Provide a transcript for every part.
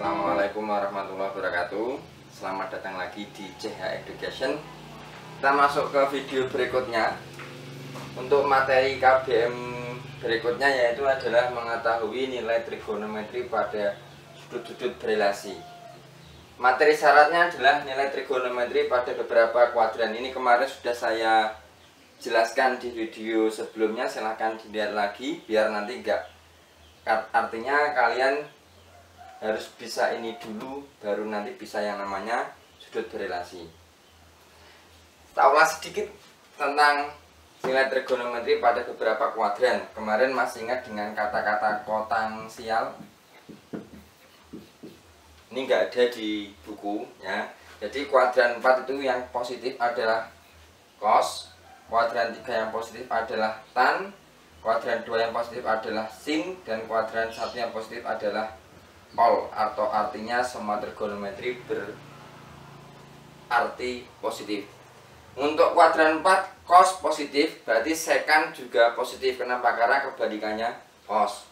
Assalamualaikum warahmatullahi wabarakatuh. Selamat datang lagi di CH Education. Kita masuk ke video berikutnya. Untuk materi KBM berikutnya yaitu adalah mengetahui nilai trigonometri pada sudut-sudut berelasi. Materi syaratnya adalah nilai trigonometri pada beberapa kuadran. Ini kemarin sudah saya jelaskan di video sebelumnya, silahkan dilihat lagi biar nanti enggak. Artinya kalian harus bisa ini dulu baru nanti bisa yang namanya sudut berelasi. Kita ulas sedikit tentang nilai trigonometri pada beberapa kuadran. Kemarin masih ingat dengan kata-kata kotansial? Ini enggak ada di buku ya. Jadi kuadran 4 itu yang positif adalah cos, kuadran 3 yang positif adalah tan, kuadran 2 yang positif adalah sin, dan kuadran 1 yang positif adalah all, atau artinya semua trigonometri berarti positif. Untuk kuadran 4 cos positif, berarti sekan juga positif. Kenapa? Karena kebalikannya cos.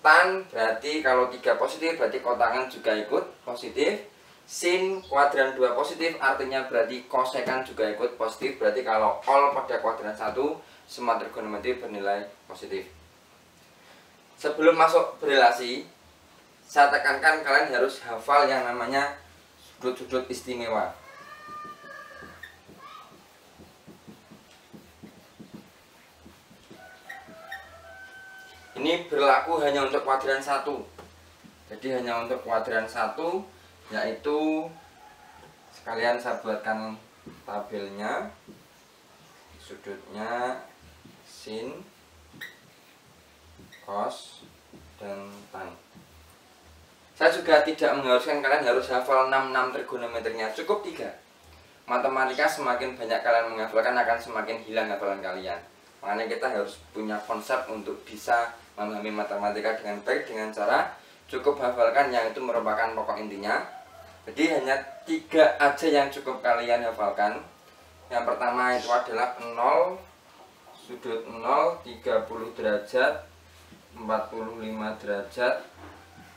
Tan berarti kalau 3 positif berarti kotangan juga ikut positif. Sin kuadran 2 positif artinya berarti kosekan juga ikut positif. Berarti kalau all pada kuadran 1 semua trigonometri bernilai positif. Sebelum masuk berelasi, saya tekankan kalian harus hafal yang namanya sudut-sudut istimewa. Ini berlaku hanya untuk kuadran 1. Jadi hanya untuk kuadran 1, yaitu sekalian saya buatkan tabelnya. Sudutnya sin, cos, dan tan. Saya juga tidak mengharuskan kalian harus hafal 6 trigonometrinya, cukup 3. Matematika semakin banyak kalian menghafalkan akan semakin hilang hafalan kalian. Makanya kita harus punya konsep untuk bisa memahami matematika dengan baik dengan cara cukup hafalkan yang itu merupakan pokok intinya. Jadi hanya 3 aja yang cukup kalian hafalkan. Yang pertama itu adalah 0, sudut 0, 30 derajat, 45 derajat,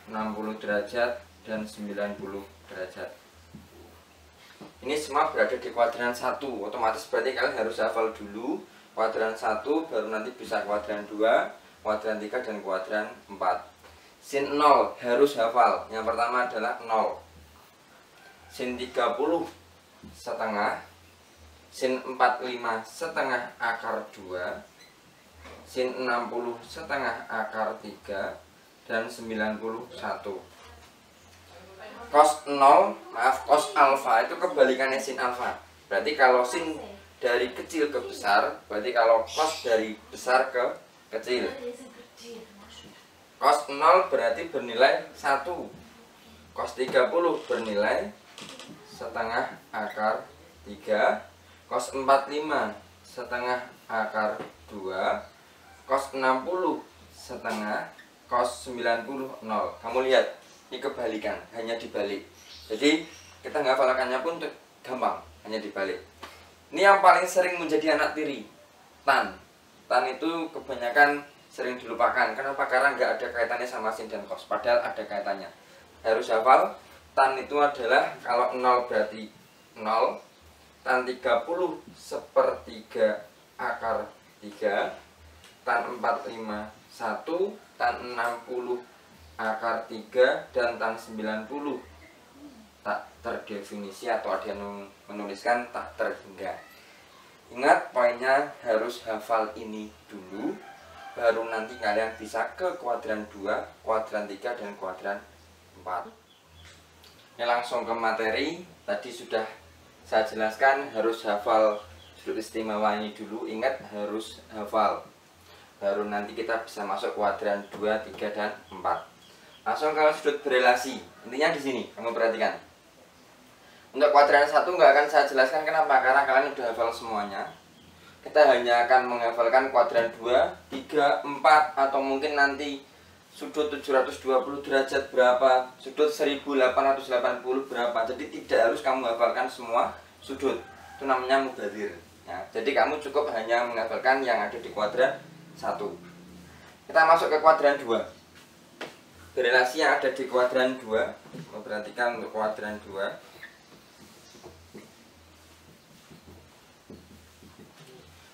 60 derajat, dan 90 derajat. Ini semua berada di kuadran 1. Otomatis berarti kalian harus hafal dulu kuadran 1, baru nanti bisa kuadran 2, kuadran 3, dan kuadran 4. Sin 0 harus hafal. Yang pertama adalah 0. Sin 30 setengah, sin 45 setengah akar 2, sin 60 setengah akar 3, dan 91. Cos 0, cos alfa itu kebalikannya sin alfa. Berarti kalau sin dari kecil ke besar, berarti kalau cos dari besar ke kecil. Cos 0 berarti bernilai 1. Cos 30 bernilai setengah akar 3. Cos 45 setengah akar 2. Cos 60 setengah. Cos 90 0. Kamu lihat, ini kebalikan, hanya dibalik. Jadi kita menghafalkannya pun gampang, hanya dibalik. Ini yang paling sering menjadi anak tiri, tan. Tan itu kebanyakan sering dilupakan. Kenapa? Karena nggak ada kaitannya sama sin dan cos. Padahal ada kaitannya. Harus hafal, tan itu adalah kalau 0 berarti 0, tan 30 sepertiga akar 3, tan 45 1, tan 60 akar 3, dan tan 90 tak terdefinisi, atau ada yang menuliskan tak terhingga. Ingat, poinnya harus hafal ini dulu, baru nanti kalian bisa ke kuadran 2, kuadran 3, dan kuadran 4. Ini langsung ke materi. Tadi sudah saya jelaskan harus hafal sudut istimewa ini dulu. Ingat, harus hafal, baru nanti kita bisa masuk kuadran 2, 3, dan 4. Langsung ke sudut berelasi. Intinya di sini, kamu perhatikan. Untuk kuadran 1 nggak akan saya jelaskan. Kenapa? Karena kalian udah hafal semuanya. Kita hanya akan menghafalkan kuadran 2, 3, 4, atau mungkin nanti sudut 720 derajat berapa, sudut 1880 berapa. Jadi tidak harus kamu hafalkan semua sudut. Itu namanya mubadir. Ya, jadi kamu cukup hanya menghafalkan yang ada di kuadran 1. Kita masuk ke kuadran 2. berelasi yang ada di kuadran 2. Perhatikan untuk kuadran 2.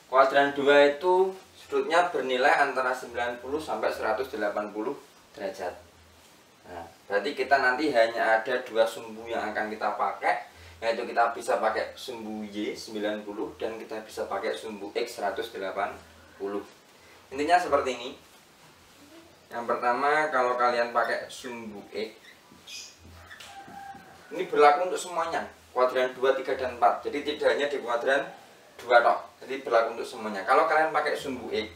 Kuadran 2 itu sudutnya bernilai antara 90 sampai 180 derajat. Nah, berarti kita nanti hanya ada 2 sumbu yang akan kita pakai, yaitu kita bisa pakai sumbu Y 90 dan kita bisa pakai sumbu X 180. Intinya seperti ini. Yang pertama, kalau kalian pakai sumbu X, ini berlaku untuk semuanya, kuadran 2, 3, dan 4. Jadi tidak hanya di kuadran 2 toh. Jadi berlaku untuk semuanya. Kalau kalian pakai sumbu X,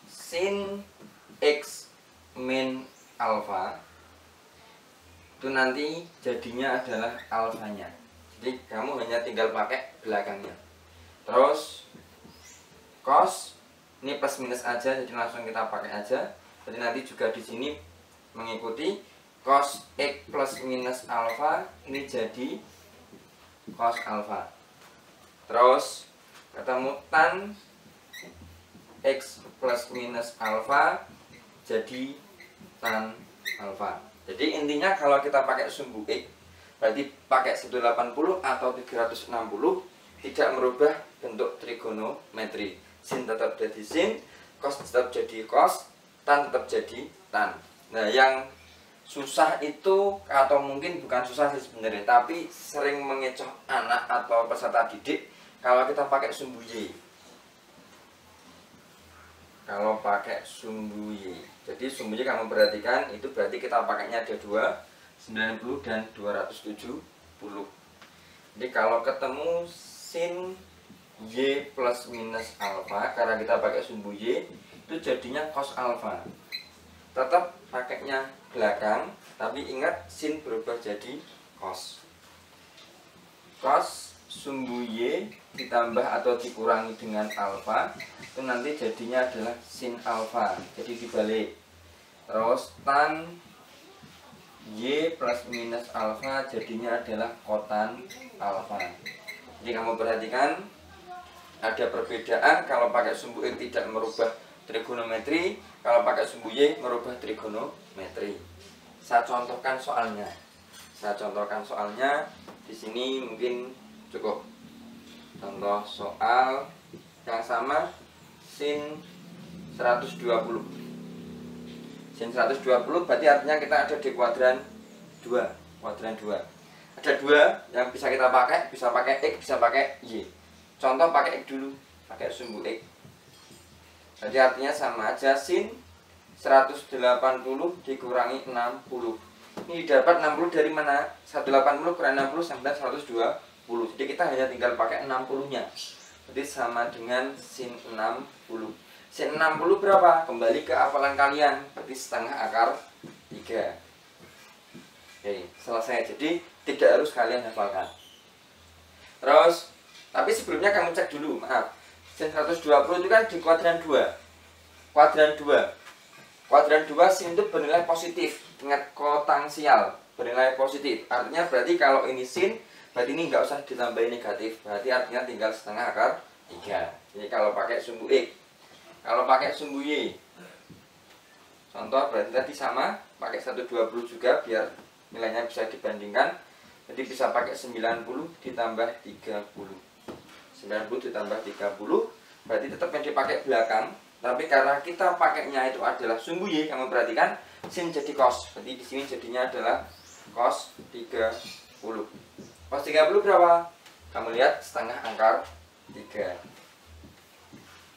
sin X min alfa itu nanti jadinya adalah alfanya. Jadi kamu hanya tinggal pakai belakangnya. Terus cos ini plus minus aja, jadi langsung kita pakai aja. Jadi nanti juga di sini mengikuti cos X plus minus alfa, ini jadi cos alfa. Terus ketemu tan X plus minus alfa jadi tan alfa. Jadi intinya kalau kita pakai sumbu X, berarti pakai 180 atau 360 tidak merubah bentuk trigonometri. Sin tetap jadi sin, cos tetap jadi cos, tan tetap jadi tan. Nah, yang susah itu, atau mungkin bukan susah sih sebenarnya, tapi sering mengecoh anak atau peserta didik kalau kita pakai sumbu Y. Kalau pakai sumbu Y, jadi sumbu Y kamu perhatikan, itu berarti kita pakainya ada 2, 90 dan 270. Jadi kalau ketemu sin Y plus minus alfa, karena kita pakai sumbu Y, itu jadinya cos alfa. Tetap pakainya belakang, tapi ingat sin berubah jadi cos. Cos sumbu Y ditambah atau dikurangi dengan alfa, itu nanti jadinya adalah sin alfa, jadi dibalik. Terus tan Y plus minus alfa jadinya adalah kotan alfa. Jadi kamu perhatikan ada perbedaan. Kalau pakai sumbu X tidak merubah trigonometri, kalau pakai sumbu Y merubah trigonometri. Saya contohkan soalnya. Di sini mungkin cukup. Contoh soal yang sama, sin 120. Sin 120 berarti artinya kita ada di kuadran 2. Ada 2 yang bisa kita pakai, bisa pakai X, bisa pakai Y. Contoh pakai X dulu, pakai sumbu X. Jadi artinya sama aja, sin 180 dikurangi 60. Ini dapat 60 dari mana? 180 kurang 60 sama 120. Jadi kita hanya tinggal pakai 60-nya. Jadi sama dengan sin 60. Sin 60 berapa? Kembali ke hafalan kalian, berarti setengah akar 3. Oke, selesai. Jadi tidak harus kalian hafalkan. Terus, tapi sebelumnya kamu cek dulu, maaf. Sin 120 itu kan di kuadran 2. Kuadran 2 sin itu bernilai positif. Ingat, kotansial, bernilai positif. Artinya berarti kalau ini sin, berarti ini nggak usah ditambahin negatif. Berarti artinya tinggal setengah akar 3. Jadi kalau pakai sumbu X. Kalau pakai sumbu Y, contoh berarti tadi sama, pakai 120 juga biar nilainya bisa dibandingkan. Jadi bisa pakai 90 ditambah 30. 90 ditambah 30 berarti tetap yang dipakai belakang, tapi karena kita pakainya itu adalah sumbu Y, kamu perhatikan sin jadi cos. Berarti di sini jadinya adalah cos 30. Cos 30 berapa? Kamu lihat setengah akar 3.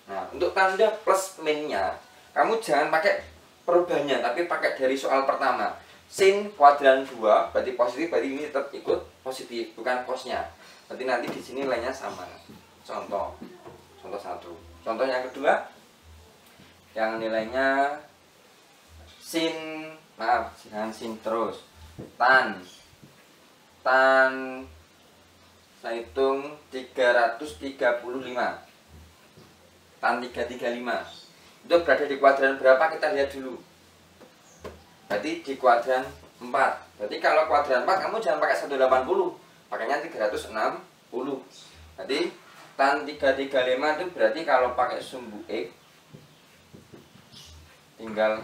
Nah, untuk tanda plus minnya, kamu jangan pakai perubahannya, tapi pakai dari soal pertama. Sin kuadran 2 berarti positif, berarti ini tetap ikut positif, bukan cosnya. Berarti nanti di sini nilainya sama. Contoh 1. Contoh yang kedua, yang nilainya sin, maaf, jangan sin terus. Tan saya hitung 335. Tan 335 itu berada di kuadran berapa, kita lihat dulu. Berarti di kuadran 4. Berarti kalau kuadran 4 kamu jangan pakai 180, pakainya 360. Berarti tan 335 itu berarti kalau pakai sumbu X tinggal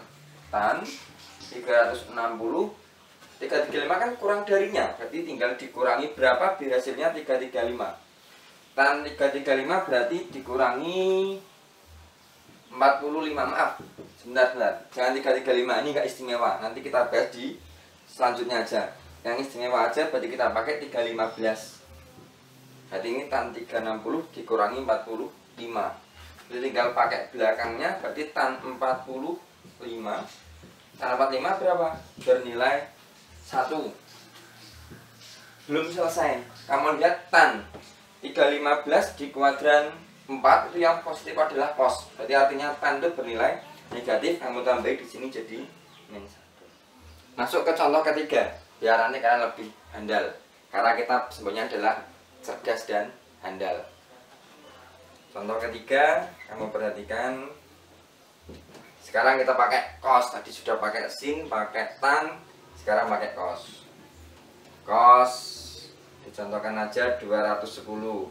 tan 360. 335 kan kurang darinya, berarti tinggal dikurangi berapa biar hasilnya 335. Tan 335 berarti dikurangi 45, maaf. Sebentar. Jangan 335, ini enggak istimewa. Nanti kita bahas di selanjutnya aja. Yang istimewa aja berarti kita pakai 315. Berarti ini tan 360 dikurangi 45. Jadi tinggal pakai belakangnya, berarti tan 45. Tan 45 berapa? Bernilai 1. Belum selesai. Kamu lihat tan 315 di kuadran 4 itu yang positif adalah cos. Berarti artinya tan itu bernilai negatif. Kamu tambahin di sini jadi min 1. Masuk ke contoh ketiga. Biar nanti kalian lebih handal. Karena kita sebenarnya adalah cerdas dan handal. Contoh ketiga, kamu perhatikan. Sekarang kita pakai cos. Tadi sudah pakai sin, pakai tan. Sekarang pakai cos. Cos dicontohkan aja 210.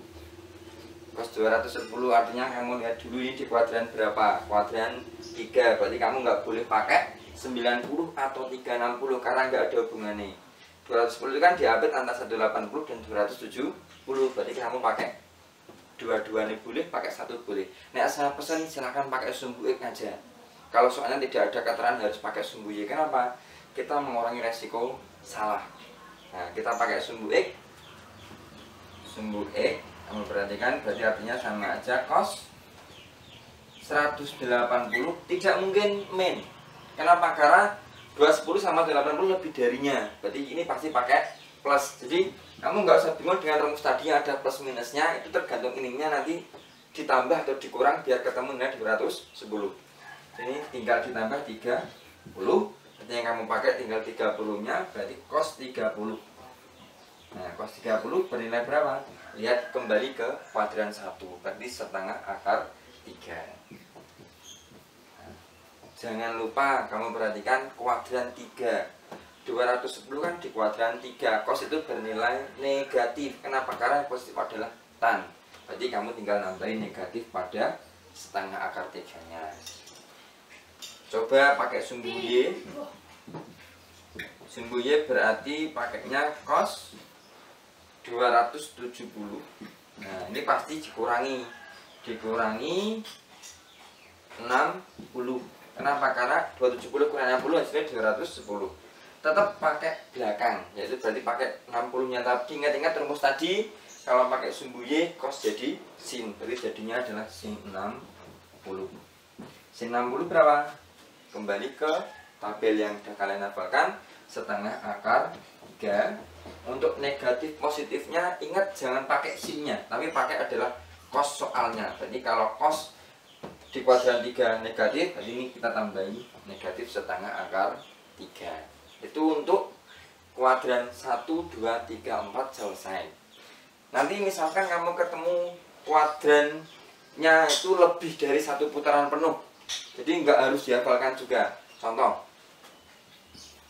Cos 210 artinya kamu lihat dulu ini di kuadran berapa? Kuadran 3. Berarti kamu nggak boleh pakai 90 atau 360 karena nggak ada hubungannya. 210 itu kan diambil antara 180 dan 270. Berarti kamu pakai dua-dua nih boleh, pakai satu boleh. Nah, saya pesan silahkan pakai sumbu X aja. Kalau soalnya tidak ada keterangan harus pakai sumbu Y. Kenapa? Kita mengurangi resiko salah. Nah, kita pakai sumbu X. Sumbu X, kamu perhatikan berarti artinya sama aja cos 180 tidak mungkin min. Kenapa? Karena 210 sama 80 lebih darinya. Berarti ini pasti pakai plus. Jadi kamu nggak usah bingung dengan rumus tadi yang ada plus minusnya. Itu tergantung ininya nanti ditambah atau dikurang biar ketemu dengan 210. Ini tinggal ditambah 30. Berarti yang kamu pakai tinggal 30 nya, berarti cos 30. Nah, cos 30 bernilai berapa? Lihat kembali ke kuadran 1, berarti setengah akar 3. Nah, jangan lupa kamu perhatikan kuadran 3. 210 kan di kuadran 3. Cos itu bernilai negatif. Kenapa? Karena yang positif adalah tan. Berarti kamu tinggal nambahin negatif pada setengah akar 3-nya. Coba pakai sumbu Y. Sumbu Y berarti pakainya cos 270. Nah, ini pasti dikurangi 60. Kenapa? Karena 270 kurang 60 hasilnya 210. Tetap pakai belakang, yaitu berarti pakai 60-nya. Tapi ingat-ingat rumus tadi, kalau pakai sumbu Y cos jadi sin. Berarti jadinya adalah sin 60. Sin 60 berapa? Kembali ke tabel yang sudah kalian hafalkan, setengah akar 3. Untuk negatif positifnya ingat jangan pakai sinnya, tapi pakai adalah cos soalnya. Jadi kalau cos di kuadran 3 negatif, jadi ini kita tambahi negatif setengah akar 3. Itu untuk kuadran 1, 2, 3, 4 selesai. Nanti misalkan kamu ketemu kuadrannya itu lebih dari 1 putaran penuh, jadi nggak harus dihafalkan juga.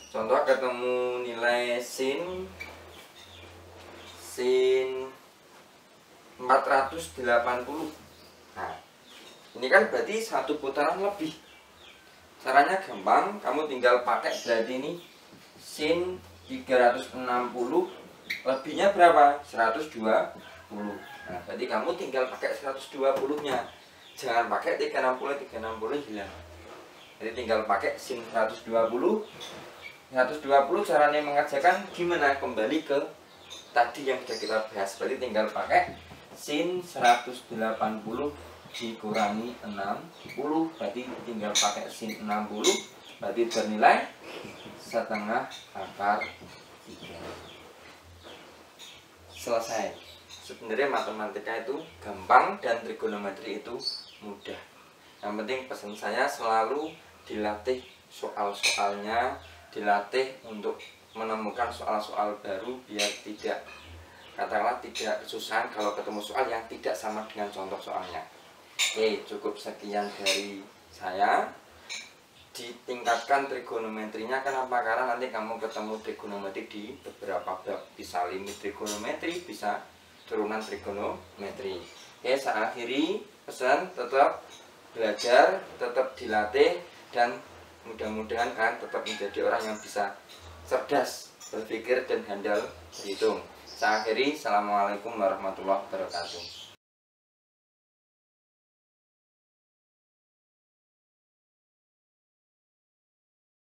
Contoh ketemu nilai sin 480. Nah, ini kan berarti 1 putaran lebih. Caranya gampang, kamu tinggal pakai berarti ini sin 360 lebihnya berapa? 120. Nah, berarti kamu tinggal pakai 120-nya. Jangan pakai 360 hilang. Jadi tinggal pakai sin 120. 120 caranya mengerjakan gimana? Kembali ke tadi yang sudah kita bahas. Berarti tinggal pakai sin 180 dikurangi 60. Berarti tinggal pakai sin 60. Berarti bernilai setengah akar 3. Selesai. Sebenarnya matematika itu gampang dan trigonometri itu mudah. Yang penting pesan saya selalu dilatih soal-soalnya, dilatih untuk menemukan soal-soal baru biar tidak, katakanlah tidak kesusahan kalau ketemu soal yang tidak sama dengan contoh soalnya. Oke, cukup sekian dari saya. Ditingkatkan trigonometrinya, kenapa? Karena nanti kamu ketemu trigonometri di beberapa bab, bisa limit trigonometri, bisa turunan trigonometri. Oke, saya akhiri pesan tetap belajar, tetap dilatih, dan Mudah-mudahan kalian tetap menjadi orang yang bisa cerdas berpikir dan handal berhitung. Saya akhiri, assalamualaikum warahmatullahi wabarakatuh.